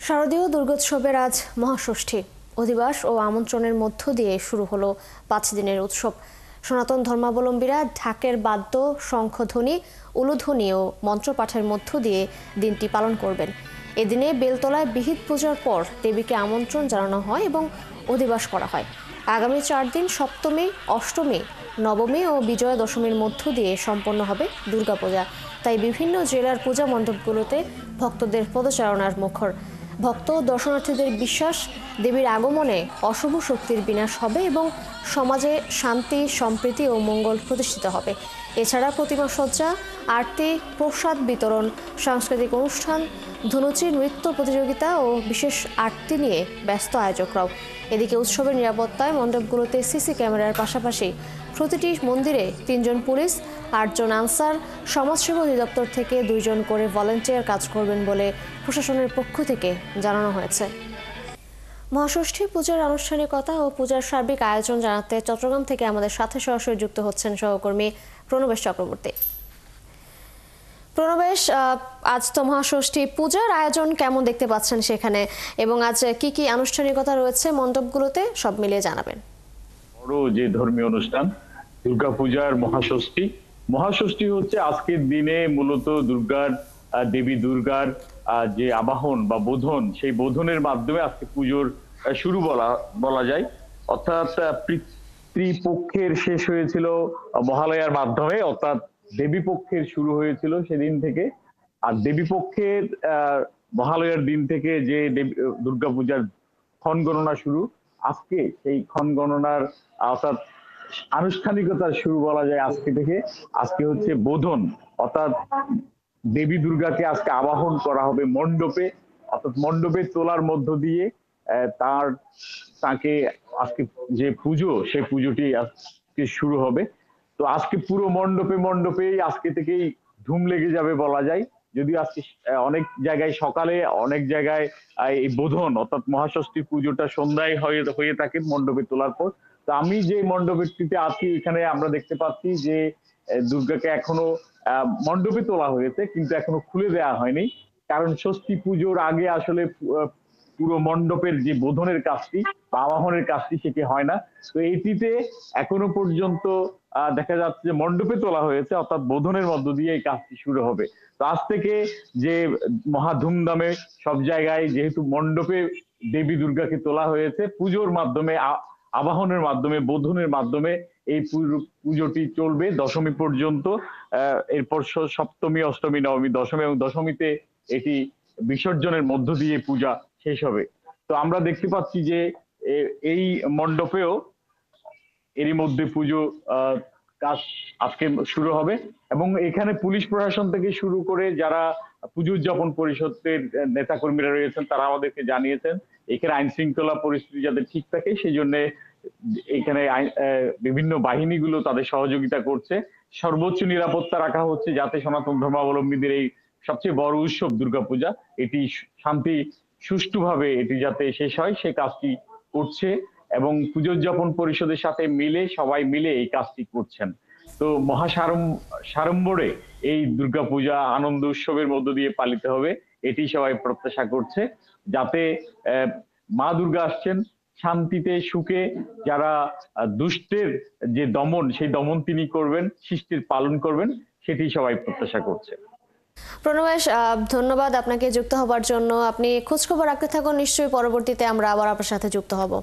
শারদীয় দুর্গোৎসবের আজ মহাষষ্ঠী। অধিবাস ও আমন্ত্রণের মধ্য দিয়ে শুরু হলো 5 দিনের উৎসব। সনাতন ধর্মাবলম্বীরা ঢাকের বাদ্য, শঙ্খধ্বনি, উলুধ্বনি ও মন্ত্রপাঠের মধ্য দিয়ে দিনটি পালন করবেন। এদিনে বেলতলায় বিহিত পূজার পর দেবীকে আমন্ত্রণ জানানো হয় এবং অধিবাস করা হয়। আগামী 4 দিন সপ্তমী, অষ্টমী, নবমী ও বিজয়া দশমীর মধ্য দিয়ে সম্পন্ন হবে দুর্গাপূজা। তাই বিভিন্ন জেলার পূজা মণ্ডপগুলোতে ভক্তদের পদচারণার মুখর। ভক্ত দর্শনার্থীদের বিশ্বাস, দেবীর আগমনে অশুভ শক্তির বিনাশ হবে এবং সমাজে শান্তি, সম্প্রীতি ও মঙ্গল প্রতিষ্ঠিত হবে। এছাড়া প্রতিমা সজ্জা, আরতি, প্রসাদ বিতরণ, সাংস্কৃতিক অনুষ্ঠান, ধনুচি নৃত্য প্রতিযোগিতা ও বিশেষ আরতি নিয়ে ব্যস্ত আয়োজকরাও। এদিকে উৎসবের নিরাপত্তায় মণ্ডপগুলোতে সিসি ক্যামেরার পাশাপাশি প্রতিটি মন্দিরে 3 জন পুলিশ, 8 জন আনসার, সমাজসেবা অধিদপ্তর থেকে 2 জন করে ভলান্টিয়ার কাজ করবেন বলে প্রশাসনের পক্ষ থেকে জানানো হয়েছে। মহাষষ্ঠী পূজার আনুষ্ঠানিকতা ও পূজার সার্বিক আয়োজন জানাতে চট্টগ্রাম থেকে আমাদের সাথে সরাসরি যুক্ত হচ্ছেন সহকর্মী প্রণবেশ চক্রবর্তী। প্রণবেশ, আজ তো মহাষষ্ঠী পূজার আয়োজন কেমন দেখতে পাচ্ছেন সেখানে, এবং আজ কি কি আনুষ্ঠানিকতা রয়েছে মণ্ডপগুলোতে, সব মিলিয়ে জানাবেন। বড় যে ধর্মীয় অনুষ্ঠান দুর্গাপূজার মহাষষ্ঠী হচ্ছে আজকের দিনে মূলত দেবী দুর্গার যে আবাহন বা বোধন, সেই বোধনের মাধ্যমে আজকে পুজোর শুরু বলা যায়। অর্থাৎ পিতৃপক্ষের শেষ হয়েছিল মহালয়ার মাধ্যমে, অর্থাৎ দেবী পক্ষের শুরু হয়েছিল সেদিন থেকে। আর দেবী পক্ষের মহালয়ার দিন থেকে যে দুর্গাপূজার ক্ষণ গণনা শুরু, আজকে সেই ক্ষণ গণনার অর্থাৎ আনুষ্ঠানিকতার শুরু বলা যায় আজকে থেকে। আজকে হচ্ছে বোধন, অর্থাৎ দেবী দুর্গাকে আজকে আবাহন করা হবে মণ্ডপে, অর্থাৎ মণ্ডপে তোলার মধ্য দিয়ে তাকে আজকে যে পুজো, সেই পুজোটি আজকে শুরু হবে। তো আজকে পুরো মণ্ডপেই আজকে থেকেই ধুম লেগে যাবে বলা যায়। যদিও আজকে অনেক জায়গায় সকালে, অনেক জায়গায় এই বোধন অর্থাৎ মহাষষ্ঠী পুজোটা সন্ধ্যায় হয়ে থাকে মণ্ডপে তোলার পর। তো আমি যে মণ্ডপটিতে আছি, এখানে আমরা দেখতে পাচ্ছি যে দুর্গাকে এখনো মণ্ডপে তোলা হয়েছে, কিন্তু এখনো খুলে দেওয়া হয়নি। কারণ ষষ্ঠী পুজোর আগে আসলে পুরো মণ্ডপের যে বোধনের কাজটি বা আবাহনের কাজটি সেটি হয় না। তো এটিতে এখনো পর্যন্ত দেখা যাচ্ছে যে মণ্ডপে তোলা হয়েছে, অর্থাৎ বোধনের মধ্য দিয়ে এই কাজটি শুরু হবে। তো আজ থেকে যে মহা ধুমধামে সব জায়গায় যেহেতু মণ্ডপে দেবী দুর্গাকে তোলা হয়েছে, পুজোর মাধ্যমে, আবাহনের মাধ্যমে, বোধনের মাধ্যমে এই পুজোটি চলবে দশমী পর্যন্ত। এরপর সপ্তমী, অষ্টমী, নবমী, দশমী এবং দশমীতে এটি বিসর্জনের মধ্য দিয়ে পূজা শেষ হবে। তো আমরা দেখতে পাচ্ছি যে এই মণ্ডপেও এরই মধ্যে পুজো কাজ আজকে শুরু হবে, এবং এখানে পুলিশ প্রশাসন থেকে শুরু করে যারা পুজো উদযাপন পরিষদের নেতাকর্মীরা রয়েছেন তারা আমাদেরকে জানিয়েছেন এখানে আইন শৃঙ্খলা পরিস্থিতি যাতে ঠিক থাকে সেই জন্য এখানে বিভিন্ন বাহিনীগুলো তাদের সহযোগিতা করছে। সর্বোচ্চ নিরাপত্তা রাখা হচ্ছে যাতে সনাতন ধর্মাবলম্বীদের এই সবচেয়ে বড় উৎসব দুর্গাপূজা, এটি শান্তি সুষ্ঠুভাবে এটি যাতে শেষ হয় সে কাজটি করছে, এবং পুজো উদযাপন পরিষদের সাথে মিলে সবাই মিলে এই কাজটি করছেন। তো সাড়ম্বরে এই দুর্গাপূজা আনন্দ উৎসবের মধ্য দিয়ে পালিত হবে, এটি সবাই প্রত্যাশা করছে, যাতে মা দুর্গা আসছেন শান্তিতে সুখে, যারা দুষ্টের যে দমন সেই দমন তিনি করবেন, সৃষ্টির পালন করবেন, সেটি সবাই প্রত্যাশা করছে। প্রণবেশ, ধন্যবাদ আপনাকে যুক্ত হবার জন্য। আপনি খোঁজখবর রাখতে থাকুন, নিশ্চয়ই পরবর্তীতে আমরা আবার আপনার সাথে যুক্ত হব।